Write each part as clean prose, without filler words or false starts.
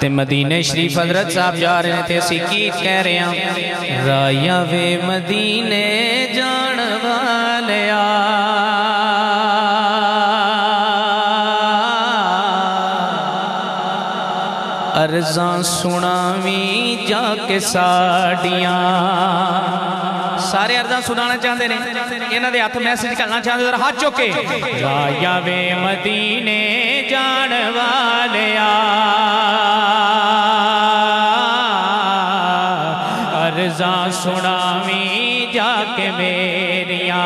ते मदीने शरीफ हजरत साहब जा रहे थे, असी की कह रहे हैं, राया वे मदीने जान वालिया, अर्जा सुनावी जाके साड़ियां। सारे अर्जा सुनाना चाहते हैं, इन्हां दे हथ मैसेज करना चाहते हैं, हाथ चुके राया वे मदीने जान वालिया, अर्जा सुनावी जाके मेरिया,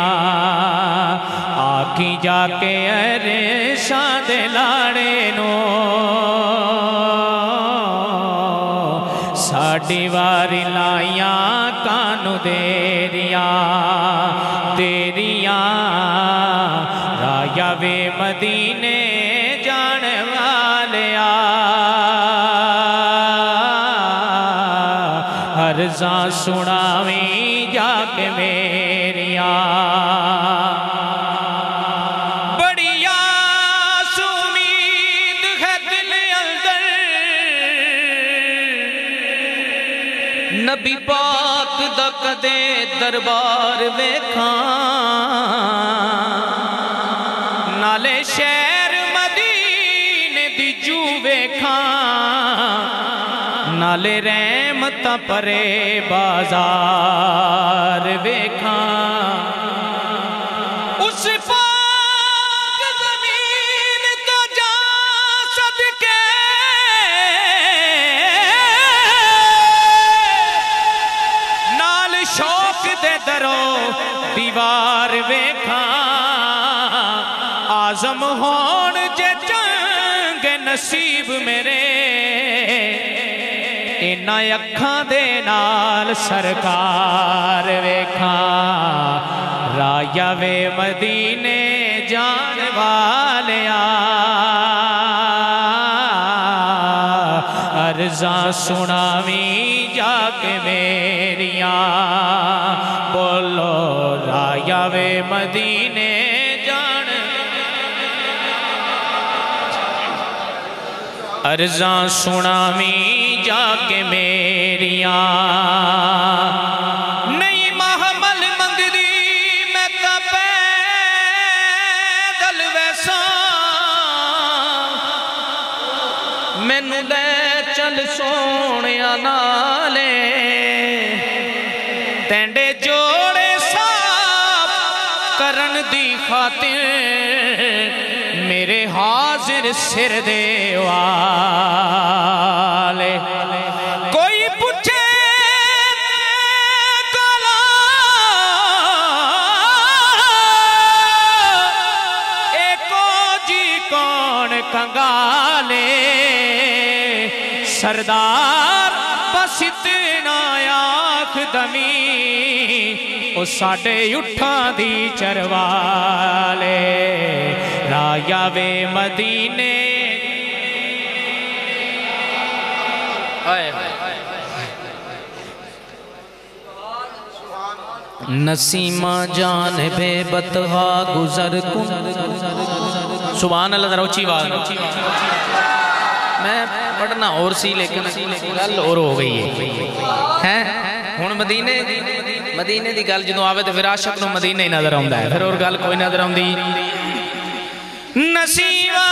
आखी जाके अरशा दे लाड़े नो, साड़ी वारी लाइया कानू देरिया तेरिया, राया वे मदीने जान वालिया, अर्जा सुनावी जाके मेरिया। नबी पाक दा कदे दरबार वेखा, नाले शहर मदीने दी जू वेखा, नाले रहमत परे बाजार वेखा, उस पाक ज़मीन तो जा सदके शौक दे दरो दीवार वेखा, आजम होन जे जंग नसीब मेरे, इन्हां अखां दे नाल सरकार वेखा, राया वे मदीने जान वालिया, अर्जा सुनावी जाके मेरिया, बोलो राया वे मदीने जान, अर्जा सुनावी जाके मेरिया। नहीं महमल मंगदी मैं तां पैदल वैसा, मैनू ले चल सोहणिया नाले, तेंडे जोड़े साफ करन दी खातिर, मेरे हाजिर सिर दे वाले, कोई पूछे कोला एको जी कौन कंगाले, सरदार बस इतना आख दमी, ओ साडे उठा दी चरवाले, राया वे मदीने नसीमा जान बे बतहा गुजर कुन, सुभान अल्लाह, जरा ऊंची आवाज, मैं पढ़ना और सी लेकिन गल और हो गई है। हुण मदीने दी गल जो आवे तो फिर आशिक नूं मदीने ही नजर आउंदा है, फिर और गल कोई नजर आउंदी। नसीमा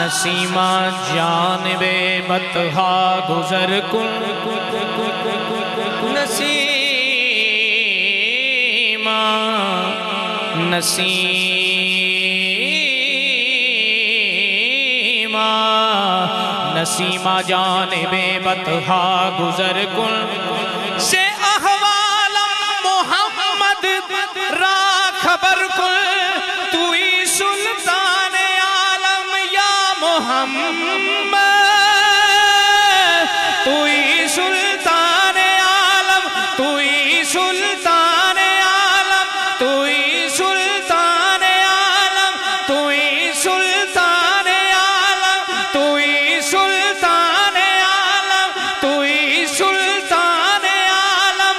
नसीमा जानबे बतहा गुजर कुन, नसीमा नसीमा नसीमा जान बेबतहा गुजर कुल से अहवालम मोहम्मद रा खबर कुल तू ही सुल्तान आलम या मोहम्मद तू ही सुल्तान आलम तू ही सुल्तान आलम तू ही सुल्तान आलम तू ही सुल्तान आलम तू ही सुल्तान आलम तू ही सुल्तान आलम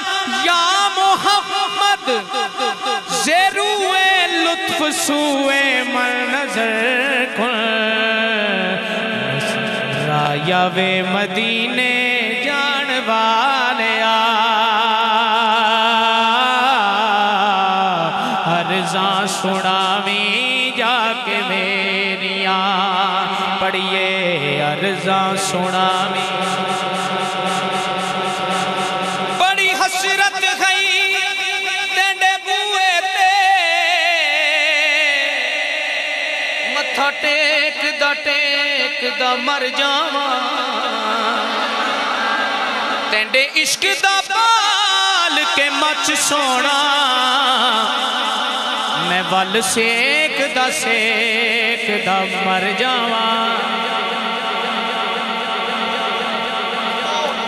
या मोहम्मद ज़ेरुए लुत्फ सुए मल नजर कुल रायावे मदीने जान वाले अर्ज़ा सुनावी जाके मेरिया पढ़िए अर्ज़ा सुनावी बड़ी हसरत गई तेरे बुए ते मत्था टेक दा मर जावा तेंडे इश्क दा बाल के मच सोना मैं वल सेक दा मर जावा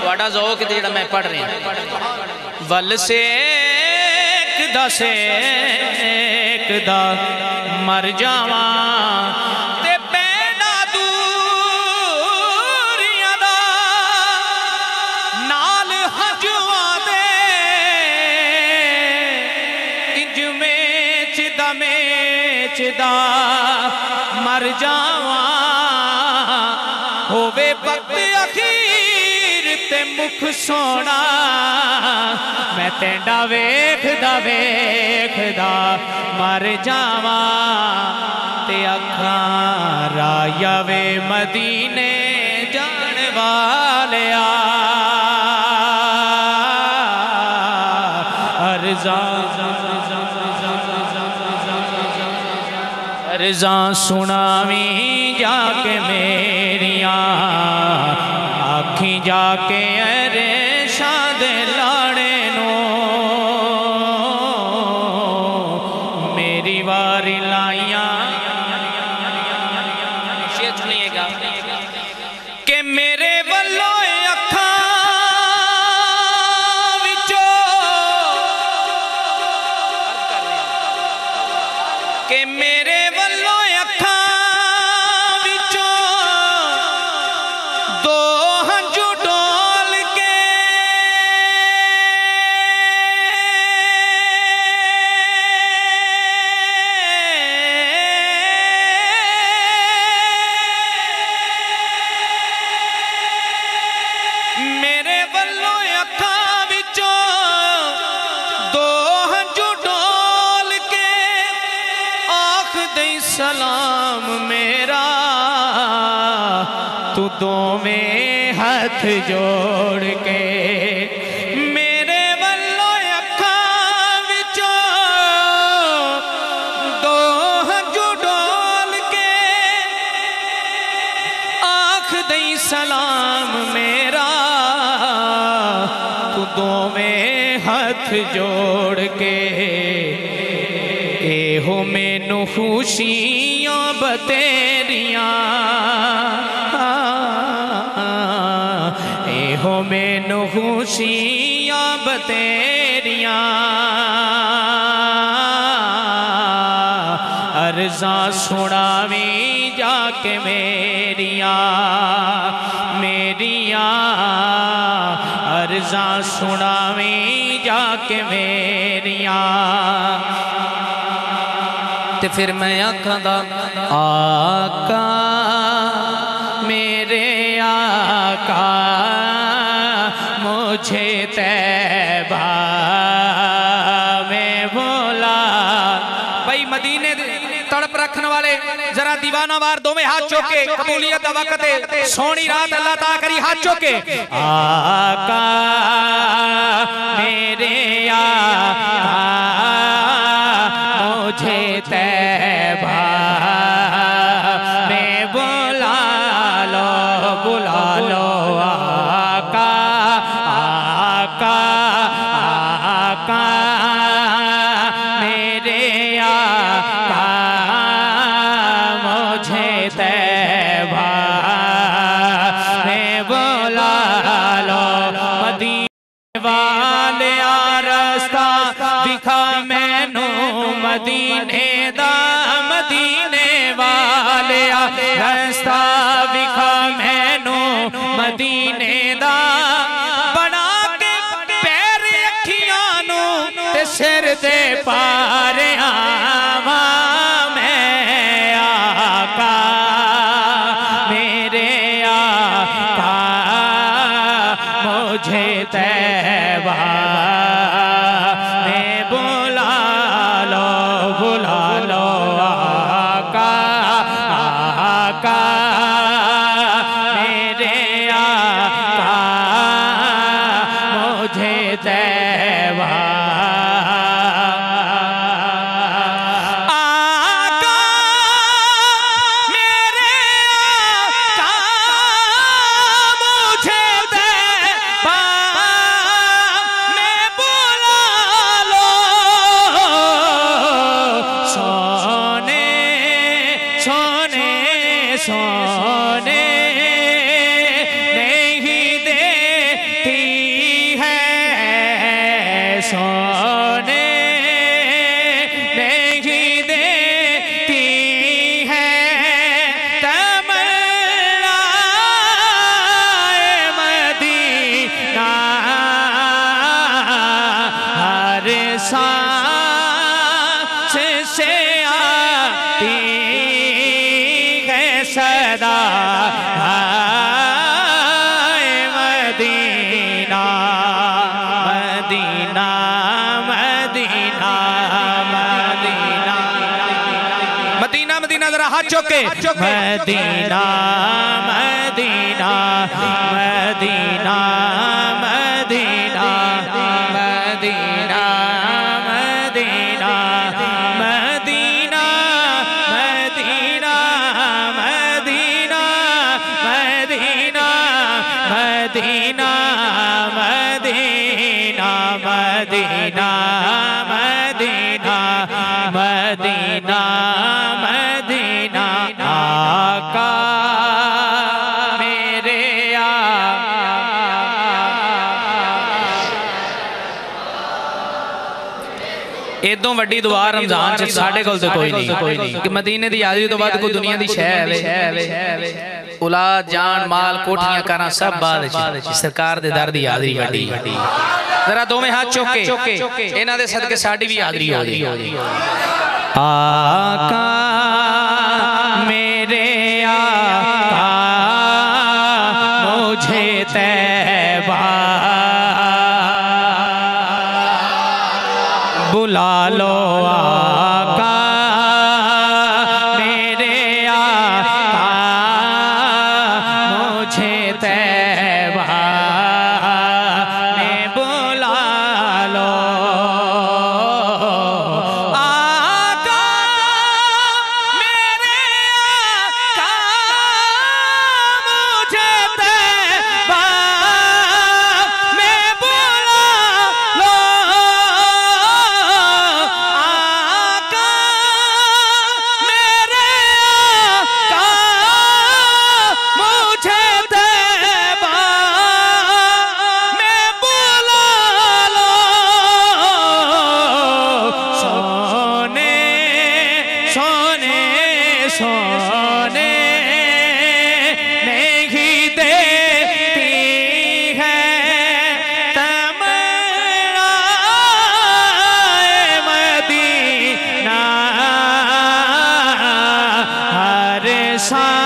वाड़ा ज़ौक़ जेड़ा मैं पढ़ रहा वल सेक दा मर जावा मर जावा होवे वक्त अखीर ते मुख सोना मैं तेंडा वेखदा मर जावा ते अखां रायावे मदीने जान वाले अर्ज़ा अर्ज़ा सुनावी जाके मेरिया आखी जाके अरे शाद लाड़े नो मेरी वारी लाइया सुनिएगा कि मेरे वल्लों अखा के मेरे सलाम मेरा तू दोवें हाथ जोड़ के मेरे वल्लों अखां विचों दो हंझू डोल के आख दई सलाम मेरा तू दोवें हाथ जोड़ के हो मैनू खुशियां बतेरियां हो मैनू खुशियां बतेरियां अर्ज़ा सुनावी जाके मेरिया अर्ज़ा सुनावी जाके मेरिया ते फिर मैं आखांदा आका मेरे आका मुझे तैबा में बोला भाई मदीने तड़प रखने वाले जरा दीवाना वार दो में हाथ चौके कबूलियत दा वक्त सोनी रात अल्लाह ता करी हाथ चौके आका मेरे आका मुझे तैबा में बुला लो लो मदीने वाले रास्ता दिखा मैनू मदीने दा मदीने वाले रास्ता दिखा मैनू मदीने दा बना के पैर अखियां नू ते सिर दे पारे आवा मैं आका मेरे आका मुझे तैबा में बुला लो आका आका मेरे आका मुझे तैबा सोने नहीं देती है सोने नहीं देती है तमन्नाए मदीना हर सांस से आती सदा हाय Medina Medina Medina Medina Medina Medina जरा हाथ चौके Medina Medina Medina Medina Medina Medina Medina Medina Medina Medina Medina Medina Medina आका मेरे इदों वड्डी दुआ रमजान च साडे कोल ते कोई नहीं कि मदीने दी यादी तो बाद कोई दुनिया दी शै है औलाद जान माल कोठियां कारां सब बाद सरकार दे दर दी हाज़री वड्डी जरा दोवें हाथ चुके इन्हां दे सदके साडी भी हाज़री हो जाए आका मेरे आका मुझे तैबा बुला लो आका मेरे आका मुझे तैबा में बुला लो आका मेरे आका मुझे तैबा में बुला लो आका मेरे आका मुझे तैबा में बुला लो सोने सोने सोने नहीं देती है तमन्नाए मदीना हर सांस